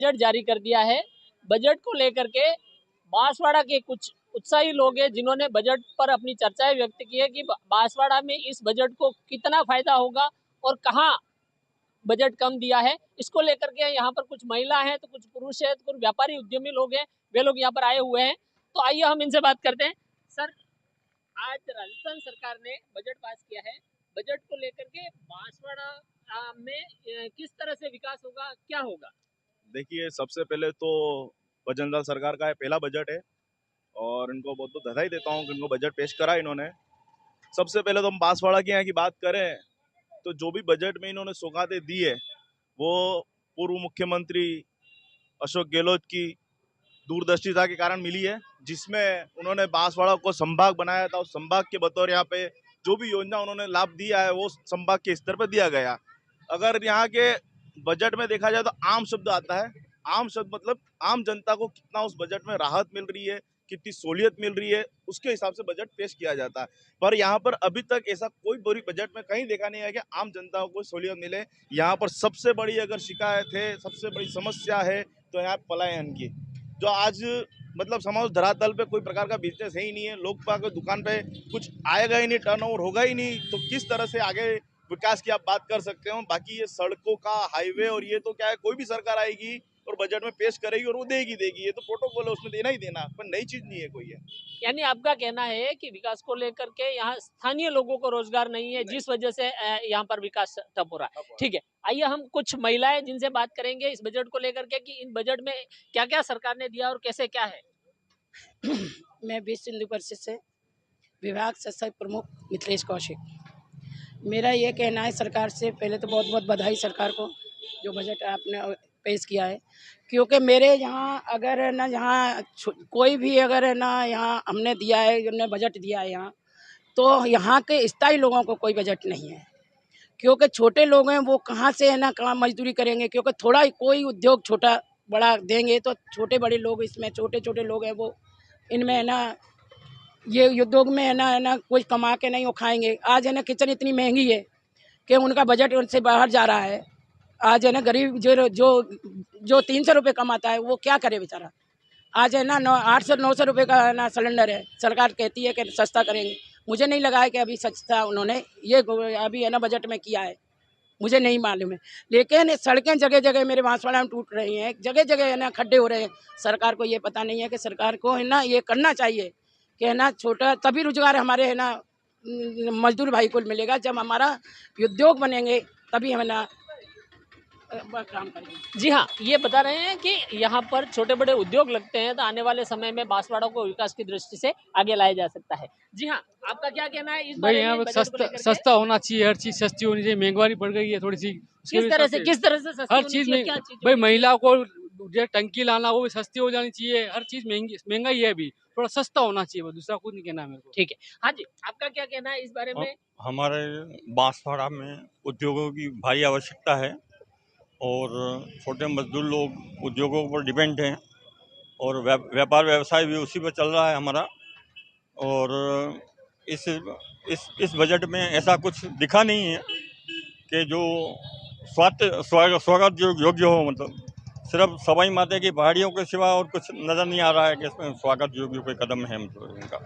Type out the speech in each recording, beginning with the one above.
Budget जारी कर दिया है। बजट को लेकर के बांसवाड़ा के कुछ उत्साही लोग हैं जिन्होंने बजट पर अपनी चर्चाएं व्यक्त की है कि बांसवाड़ा में इस बजट को कितना फायदा होगा और कहाँ बजट कम दिया है। इसको लेकर के यहाँ पर कुछ महिला हैं तो कुछ पुरुष हैं तो कुछ व्यापारी उद्यमी लोग हैं, वे लोग यहाँ पर आए हुए हैं। तो आइए हम इनसे बात करते हैं। सर, आज राजस्थान सरकार ने बजट पास किया है। बजट को लेकर के बांसवाड़ा में किस तरह से विकास होगा, क्या होगा? देखिए, सबसे पहले तो वजनदार सरकार का पहला बजट है और इनको बहुत बहुत बधाई देता हूँ कि इनको बजट पेश करा इन्होंने। सबसे पहले तो हम बांसवाड़ा के यहाँ की बात करें तो जो भी बजट में इन्होंने सौगातें दी है वो पूर्व मुख्यमंत्री अशोक गहलोत की दूरदर्शिता के कारण मिली है, जिसमें उन्होंने बांसवाड़ा को संभाग बनाया था। उस संभाग के बतौर यहाँ पे जो भी योजना उन्होंने लाभ दिया है वो संभाग के स्तर पर दिया गया। अगर यहाँ के बजट में देखा जाए तो आम शब्द आता है। आम शब्द मतलब आम जनता को कितना उस बजट में राहत मिल रही है, कितनी सहूलियत मिल रही है, उसके हिसाब से बजट पेश किया जाता है। पर यहाँ पर अभी तक ऐसा कोई बड़ी बजट में कहीं देखा नहीं है कि आम जनता को कोई सहूलियत मिले। यहाँ पर सबसे बड़ी अगर शिकायत है, सबसे बड़ी समस्या है तो यहाँ पलायन की, जो आज मतलब समाज धरातल पे कोई प्रकार का बिजनेस है ही नहीं है। लोग पाके दुकान पे कुछ आएगा ही नहीं, टर्नओवर होगा ही नहीं, तो किस तरह से आगे विकास की आप बात कर सकते हो। बाकी ये सड़कों का, हाईवे और ये तो क्या है, कोई भी सरकार आएगी और बजट में पेश करेगी और वो देगी, ये तो प्रोटोकॉल है, उसमें देना ही देना, पर नई चीज नहीं है कोई है। यानी आपका कहना है कि विकास को लेकर के यहाँ स्थानीय लोगों को रोजगार नहीं है, जिस वजह से यहाँ पर विकास ठप हो रहा है। ठीक है, आइए हम कुछ महिलाएं जिनसे बात करेंगे इस बजट को लेकर के कि इन बजट में क्या क्या सरकार ने दिया और कैसे क्या है। मैं बीस सिंधु परिषद से विभाग सह प्रमुख मिथिलेश कौशिक। मेरा ये कहना है सरकार से, पहले तो बहुत बहुत बधाई सरकार को जो बजट आपने पेश किया है, क्योंकि मेरे यहाँ अगर है ना, यहाँ कोई भी अगर है ना, यहाँ हमने दिया है, हमने बजट दिया है यहाँ, तो यहाँ के स्थायी लोगों को कोई बजट नहीं है। क्योंकि छोटे लोग हैं वो कहाँ से है ना काम मजदूरी करेंगे, क्योंकि थोड़ा कोई उद्योग छोटा बड़ा देंगे तो छोटे बड़े लोग, इसमें छोटे छोटे लोग हैं वो इनमें है ना, ये उद्योग में है ना कोई कमा के नहीं वो खाएंगे। आज है ना किचन इतनी महंगी है कि उनका बजट उनसे बाहर जा रहा है। आज है ना गरीब जो जो जो 300 रुपये कमाता है वो क्या करे बेचारा। आज है ना 800-900 रुपये का है ना सिलेंडर है, सरकार कहती है कि सस्ता करेंगे। मुझे नहीं लगा है कि अभी सस्ता उन्होंने ये अभी है ना बजट में किया है, मुझे नहीं मालूम है। लेकिन सड़कें जगह जगह मेरे बांसवाड़ा में टूट रही हैं, जगह जगह है ना खड्डे हो रहे हैं। सरकार को ये पता नहीं है कि सरकार को है ना ये करना चाहिए कि है ना छोटा, तभी रोजगार हमारे है ना मजदूर भाई को मिलेगा। जब हमारा उद्योग बनेंगे तभी हम ना काम करेंगे। जी हाँ, ये बता रहे हैं कि यहाँ पर छोटे बड़े उद्योग लगते हैं तो आने वाले समय में बांसवाड़ा को विकास की दृष्टि से आगे लाया जा सकता है। जी हाँ, आपका क्या कहना है इस भाई? बारे यहाँ में? पर सस्ता होना चाहिए, हर चीज सस्ती होनी चाहिए। महंगाई बढ़ गई है थोड़ी सी, किस तरह से सस्ती हर होनी चीज चाहिए, में क्या चीज भाई होनी महिला को जो टंकी लाना वो भी सस्ती हो जानी चाहिए। हर चीज महंगाई है, अभी थोड़ा सस्ता होना चाहिए, वो दूसरा कुछ नहीं कहना मेरे को। ठीक है, हाँ जी, आपका क्या कहना है इस बारे में? हमारे बांसवाड़ा में उद्योगों की भारी आवश्यकता है और छोटे मजदूर लोग उद्योगों पर डिपेंड हैं और व्यापार व्यवसाय भी उसी पर चल रहा है हमारा। और इस बजट में ऐसा कुछ दिखा नहीं है कि जो स्वागत योग्य हो। मतलब सिर्फ सवाई माता की पहाड़ियों के सिवा और कुछ नज़र नहीं आ रहा है कि इसमें स्वागत योग्य कोई कदम है मतलब इनका।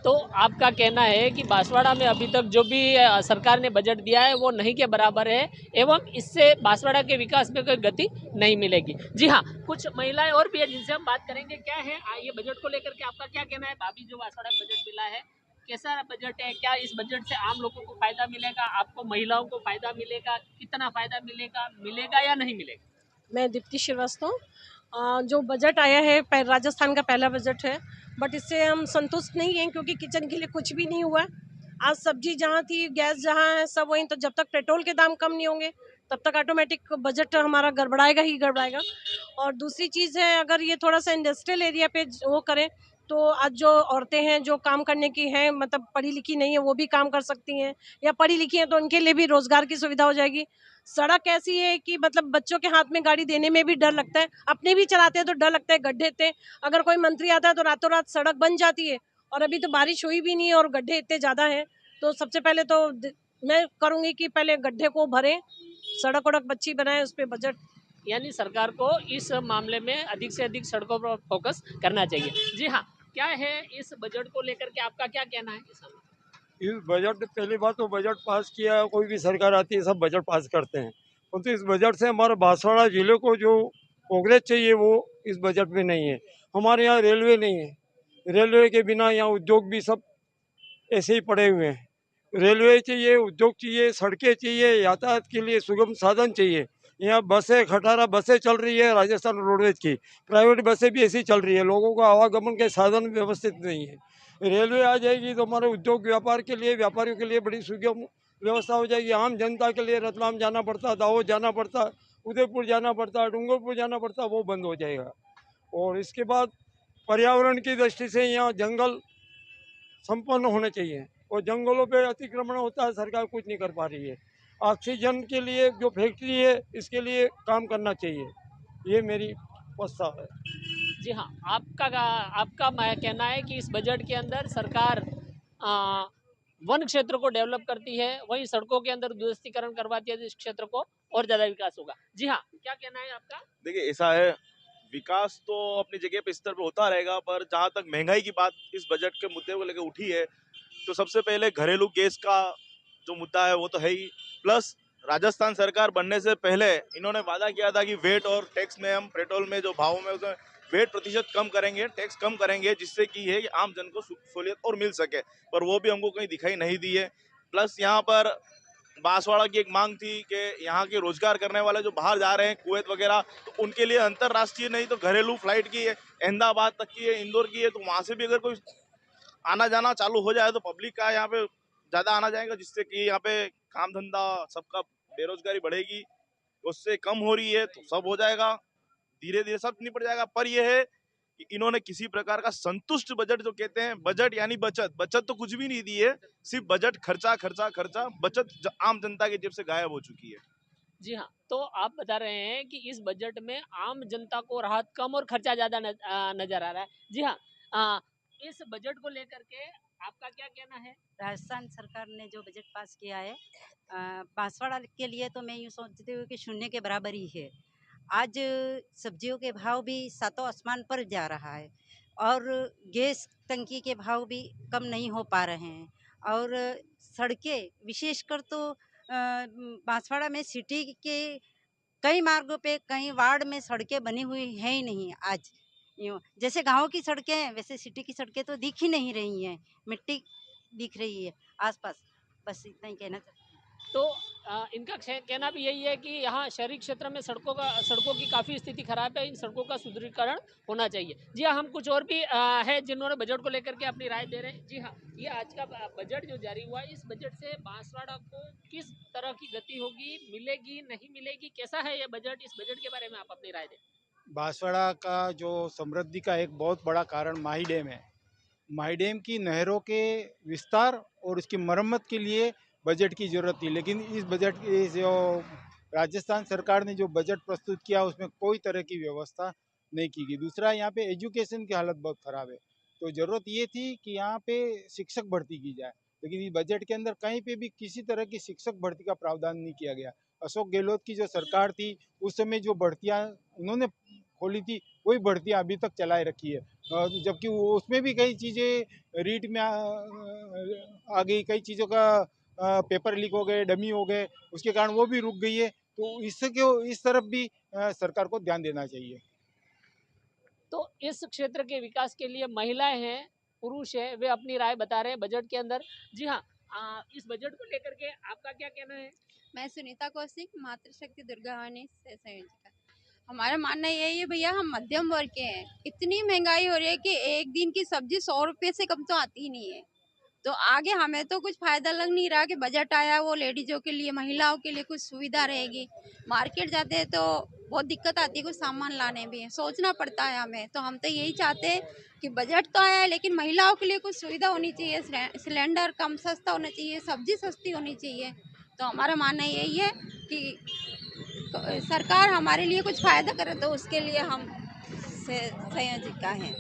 तो आपका कहना है कि बांसवाड़ा में अभी तक जो भी सरकार ने बजट दिया है वो नहीं के बराबर है एवं इससे बांसवाड़ा के विकास में कोई गति नहीं मिलेगी। जी हाँ, कुछ महिलाएं और भी है जिनसे हम बात करेंगे। क्या है ये बजट को लेकर के आपका क्या कहना है? भाभी, जो बांसवाड़ा में बजट मिला है, कैसा बजट है? क्या इस बजट से आम लोगों को फायदा मिलेगा? आपको महिलाओं को फायदा मिलेगा? कितना फायदा मिलेगा या नहीं मिलेगा? मैं दीप्ति श्रीवास्तव। जो बजट आया है राजस्थान का पहला बजट है, बट इससे हम संतुष्ट नहीं हैं क्योंकि किचन के लिए कुछ भी नहीं हुआ। आज सब्जी जहाँ थी, गैस जहाँ है, सब वहीं। तो जब तक पेट्रोल के दाम कम नहीं होंगे तब तक ऑटोमेटिक बजट हमारा गड़बड़ाएगा ही गड़बड़ाएगा। और दूसरी चीज़ है, अगर ये थोड़ा सा इंडस्ट्रियल एरिया पे वो करें तो आज जो औरतें हैं जो काम करने की हैं, मतलब पढ़ी लिखी नहीं है, वो भी काम कर सकती हैं, या पढ़ी लिखी हैं तो उनके लिए भी रोजगार की सुविधा हो जाएगी। सड़क ऐसी है कि मतलब बच्चों के हाथ में गाड़ी देने में भी डर लगता है, अपने भी चलाते हैं तो डर लगता है, गड्ढे थे। अगर कोई मंत्री आता है तो रातों रात सड़क बन जाती है, और अभी तो बारिश हुई भी नहीं है और गड्ढे इतने ज़्यादा हैं। तो सबसे पहले तो मैं करूँगी कि पहले गड्ढे को भरें, सड़क वड़क बच्ची बनाएं, उस पर बजट यानी सरकार को इस मामले में अधिक से अधिक सड़कों पर फोकस करना चाहिए। जी हाँ, क्या है इस बजट को लेकर के आपका क्या कहना है? इस बजट, पहली बात तो बजट पास किया, कोई भी सरकार आती है सब बजट पास करते हैं, परंतु इस बजट से हमारे बांसवाड़ा जिले को जो प्रोग्रेस चाहिए वो इस बजट में नहीं है। हमारे यहाँ रेलवे नहीं है, रेलवे के बिना यहाँ उद्योग भी सब ऐसे ही पड़े हुए हैं। रेलवे चाहिए, उद्योग चाहिए, सड़कें चाहिए, यातायात के लिए सुगम साधन चाहिए। यहाँ बसें, खटारा बसें चल रही है राजस्थान रोडवेज की, प्राइवेट बसें भी ऐसी चल रही है, लोगों को आवागमन के साधन व्यवस्थित नहीं है। रेलवे आ जाएगी तो हमारे उद्योग व्यापार के लिए, व्यापारियों के लिए बड़ी सुगम व्यवस्था हो जाएगी। आम जनता के लिए रतलाम जाना पड़ता, दाहोद जाना पड़ता, उदयपुर जाना पड़ता, डूंगरपुर जाना पड़ता, वो बंद हो जाएगा। और इसके बाद पर्यावरण की दृष्टि से यहाँ जंगल संपन्न होने चाहिए, और जंगलों पे अतिक्रमण होता है, सरकार कुछ नहीं कर पा रही है। ऑक्सीजन के लिए जो फैक्ट्री है इसके लिए काम करना चाहिए, ये मेरी प्रस्ताव है। जी हाँ, आपका कहना है कि इस बजट के अंदर सरकार वन क्षेत्र को डेवलप करती है, वहीं सड़कों के अंदर दुरुस्तीकरण करवाती है, तो इस क्षेत्र को और ज्यादा विकास होगा। जी हाँ, क्या कहना है आपका? देखिए ऐसा है, विकास तो अपनी जगह पे स्तर पे होता रहेगा, पर जहाँ तक महंगाई की बात इस बजट के मुद्दे को लेकर उठी है, तो सबसे पहले घरेलू गैस का जो मुद्दा है वो तो है ही, प्लस राजस्थान सरकार बनने से पहले इन्होंने वादा किया था कि वेट और टैक्स में हम पेट्रोल में जो भाव में उसमें वेट प्रतिशत कम करेंगे, टैक्स कम करेंगे, जिससे कि है कि आम जन को सहूलियत और मिल सके, पर वो भी हमको कहीं दिखाई नहीं दी है। प्लस यहाँ पर बांसवाड़ा की एक मांग थी कि यहाँ के रोजगार करने वाले जो बाहर जा रहे हैं कुवैत वगैरह, तो उनके लिए अंतरराष्ट्रीय नहीं तो घरेलू फ्लाइट की है, अहमदाबाद तक की है, इंदौर की है, तो वहाँ से भी अगर कोई आना जाना चालू हो जाए तो पब्लिक का यहाँ पे ज्यादा आना जाएगा, जिससे कि यहाँ पे काम धंधा सबका, बेरोजगारी बढ़ेगी, उससे कम हो रही है तो सब हो जाएगा, धीरे धीरे सब निपट जाएगा। पर यह है कि इन्होंने किसी प्रकार का संतुष्ट बजट जो कहते हैं, बजट यानी बचत तो कुछ भी नहीं दी है, सिर्फ बजट खर्चा खर्चा खर्चा, बचत आम जनता की जेब से गायब हो चुकी है। जी हाँ, तो आप बता रहे हैं कि इस बजट में आम जनता को राहत कम और खर्चा ज्यादा नजर आ रहा है। जी हाँ, इस बजट को लेकर के आपका क्या कहना है? राजस्थान सरकार ने जो बजट पास किया है बांसवाड़ा के लिए, तो मैं यूँ सोचती हूँ कि शून्य के बराबर ही है। आज सब्जियों के भाव भी सातों आसमान पर जा रहा है, और गैस टंकी के भाव भी कम नहीं हो पा रहे हैं, और सड़कें विशेषकर तो बांसवाड़ा में सिटी के कई मार्गों पे, कई वार्ड में सड़कें बनी हुई हैं ही नहीं। आज यूँ जैसे गाँव की सड़कें हैं वैसे सिटी की सड़कें तो दिख ही नहीं रही हैं, मिट्टी दिख रही है आसपास। बस इतना ही कहना चाहती हूँ। तो इनका कहना भी यही है कि यहाँ शहरी क्षेत्र में सड़कों की काफ़ी स्थिति खराब है, इन सड़कों का सुदृढ़ीकरण होना चाहिए। जी हाँ, हम कुछ और भी है जिन्होंने बजट को लेकर के अपनी राय दे रहे हैं। जी हाँ, ये आज का बजट जो जारी हुआ है, इस बजट से बांसवाड़ा को किस तरह की गति होगी, मिलेगी नहीं मिलेगी, कैसा है ये बजट? इस बजट के बारे में आप अपनी राय दें। बांसवाड़ा का जो समृद्धि का एक बहुत बड़ा कारण माही डैम है। माही डैम की नहरों के विस्तार और उसकी मरम्मत के लिए बजट की ज़रूरत थी, लेकिन इस बजट की जो राजस्थान सरकार ने जो बजट प्रस्तुत किया उसमें कोई तरह की व्यवस्था नहीं की गई। दूसरा, यहाँ पे एजुकेशन की हालत बहुत ख़राब है, तो ज़रूरत ये थी कि यहाँ पे शिक्षक भर्ती की जाए, लेकिन इस बजट के अंदर कहीं पे भी किसी तरह की शिक्षक भर्ती का प्रावधान नहीं किया गया। अशोक गहलोत की जो सरकार थी उस समय जो भर्तियाँ उन्होंने खोली थी वही भर्तियाँ अभी तक चलाए रखी है, जबकि उसमें भी कई चीज़ें रीट में आ गई, कई चीज़ों का पेपर लीक हो गए, डमी हो गए, उसके कारण वो भी रुक गई है। तो इस तरफ भी सरकार को ध्यान देना चाहिए। तो इस क्षेत्र के विकास के लिए महिलाएं हैं, पुरुष है, वे अपनी राय बता रहे हैं बजट के अंदर। जी हाँ, इस बजट को लेकर के आपका क्या कहना है? मैं सुनीता कौशिक, मातृशक्ति दुर्गावानी से संयोजिका। हमारा मानना यही है भैया, हम मध्यम वर्ग के हैं। इतनी महंगाई हो रही है कि एक दिन की सब्जी 100 रुपये से कम तो आती ही नहीं है। तो आगे हमें तो कुछ फायदा लग नहीं रहा कि बजट आया वो लेडीजों के लिए, महिलाओं के लिए कुछ सुविधा रहेगी। मार्केट जाते हैं तो बहुत दिक्कत आती है, कुछ सामान लाने भी है, सोचना पड़ता है हमें। तो हम तो यही चाहते हैं कि बजट तो आया है लेकिन महिलाओं के लिए कुछ सुविधा होनी चाहिए, सिलेंडर कम सस्ता होना चाहिए, सब्जी सस्ती होनी चाहिए। तो हमारा मानना यही है कि सरकार हमारे लिए कुछ फ़ायदा करे, तो उसके लिए हम संयोजिका हैं।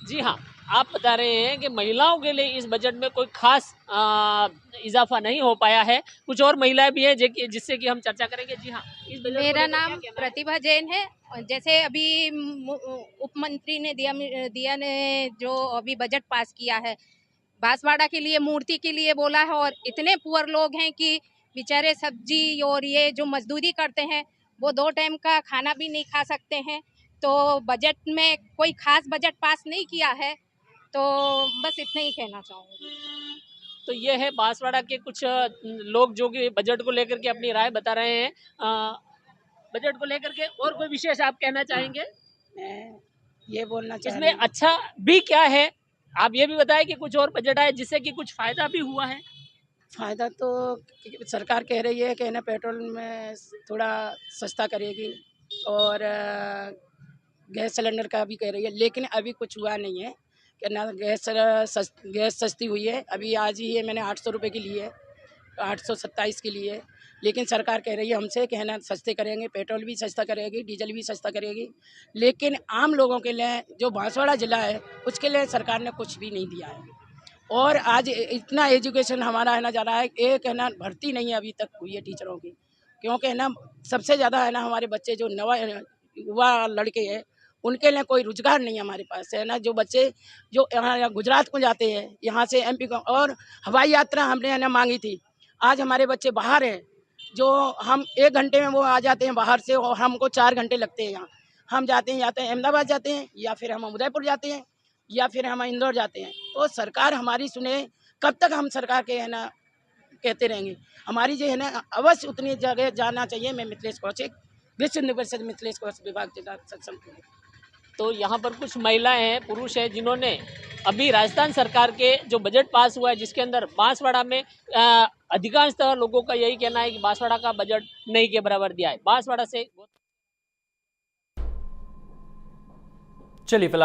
जी हाँ, आप बता रहे हैं कि महिलाओं के लिए इस बजट में कोई खास इजाफा नहीं हो पाया है। कुछ और महिलाएं भी हैं जिससे कि हम चर्चा करेंगे। जी हाँ, इस बजट को मेरा लेकर नाम क्या कहना है? प्रतिभा जैन है। और जैसे अभी उप मंत्री ने दिया ने जो अभी बजट पास किया है, बांसवाड़ा के लिए मूर्ति के लिए बोला है, और इतने पुअर लोग हैं कि बेचारे सब्जी और ये जो मजदूरी करते हैं वो 2 टाइम का खाना भी नहीं खा सकते हैं। तो बजट में कोई खास बजट पास नहीं किया है, तो बस इतना ही कहना चाहूँगी। तो ये है बांसवाड़ा के कुछ लोग जो कि बजट को लेकर के अपनी राय बता रहे हैं। बजट को लेकर के और कोई विशेष आप कहना चाहेंगे? मैं ये बोलना चाह इसमें रही हूँ, अच्छा भी क्या है? आप ये भी बताएं कि कुछ और बजट आए जिससे कि कुछ फायदा भी हुआ है। फ़ायदा तो सरकार कह रही है कि ना पेट्रोल में थोड़ा सस्ता करेगी, और गैस सिलेंडर का भी कह रही है, लेकिन अभी कुछ हुआ नहीं है कि ना गैस सस्ती हुई है। अभी आज ही है मैंने 800 रुपये की ली है, 827 की ली है, लेकिन सरकार कह रही है हमसे कि है ना सस्ते करेंगे, पेट्रोल भी सस्ता करेगी, डीजल भी सस्ता करेगी, लेकिन आम लोगों के लिए जो बांसवाड़ा ज़िला है उसके लिए सरकार ने कुछ भी नहीं दिया है। और आज इतना एजुकेशन हमारा है ना जा रहा है, एक है ना भर्ती नहीं अभी तक हुई है टीचरों की, क्योंकि है ना सबसे ज़्यादा है ना हमारे बच्चे जो नवा युवा लड़के हैं उनके लिए कोई रोजगार नहीं है हमारे पास, है ना। जो बच्चे जो यहाँ गुजरात को जाते हैं, यहाँ से MP को, और हवाई यात्रा हमने है ना मांगी थी, आज हमारे बच्चे बाहर हैं, जो हम 1 घंटे में वो आ जाते हैं बाहर से, और हमको 4 घंटे लगते हैं यहाँ। हम जाते हैं अहमदाबाद जाते हैं, या फिर हम उदयपुर जाते हैं, या फिर हम इंदौर जाते हैं। तो सरकार हमारी सुने, कब तक हम सरकार के है ना कहते रहेंगे। हमारी जो है ना अवश्य उतनी जगह जाना चाहिए। मैं मिथिलेश कौशिक, विश्व हिंदू परिषद मिथिलेश कौशिक विभाग जिला सक्षम। तो यहाँ पर कुछ महिलाएं हैं, पुरुष हैं, जिन्होंने अभी राजस्थान सरकार के जो बजट पास हुआ है जिसके अंदर बांसवाड़ा में अधिकांशतः लोगों का यही कहना है कि बांसवाड़ा का बजट नहीं के बराबर दिया है। बांसवाड़ा से चलिए।